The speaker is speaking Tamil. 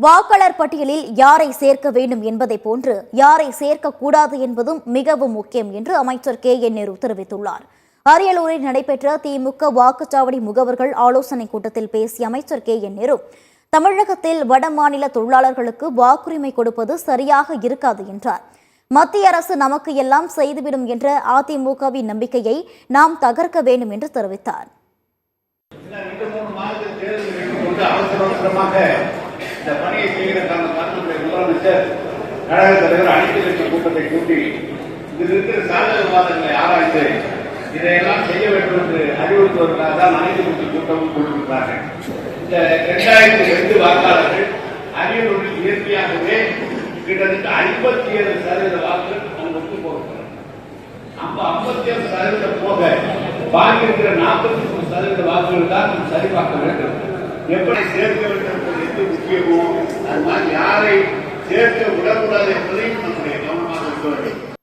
வாக்காளர் பட்டியலில் யாரை சேர்க்க வேண்டும் என்பதை போன்று யாரை சேர்க்கக்கூடாது என்பதும் மிகவும் முக்கியம் என்று அமைச்சர் KN தெரிவித்துள்ளார். அரியலூரில் நடைபெற்ற திமுக வாக்குச்சாவடி முகவர்கள் ஆலோசனைக் கூட்டத்தில் பேசிய அமைச்சர் KN தமிழகத்தில் வடமாநில தொழிலாளர்களுக்கு வாக்குரிமை கொடுப்பது சரியாக இருக்காது என்றார். மத்திய அரசு நமக்கு எல்லாம் செய்துவிடும் என்ற அதிமுகவின் நம்பிக்கையை நாம் தகர்க்க வேண்டும் என்று தெரிவித்தார். இந்த பணியை செய்வதற்கான முதலமைச்சர் கழக தலைவர் அனைத்து கட்சி கூட்டத்தை கூட்டி இதில் இருக்கிற சாதக விவாதங்களை ஆராய்ந்து இதையெல்லாம் செய்ய வேண்டும் என்று அறிவுறுத்துவதற்காக தான் அனைத்து கட்சி கூட்டமும் கொடுத்திருக்கிறார்கள். இந்த 2002 வாக்காளர்கள் அரியலூரில் இயற்கையாகவே கிட்டத்தட்ட 57% வாக்குகள் அங்கு ஒத்து போகிறார்கள். நம்ம 57% போக பாக்கி இருக்கிற 43% வாக்குகள் தான் சரிபார்க்க வேண்டும். எப்படி சேர்க்க வேண்டும் என்பது முக்கியமோ அது மாதிரி யாரை சேர்க்க விடக்கூடாது என்பதையும்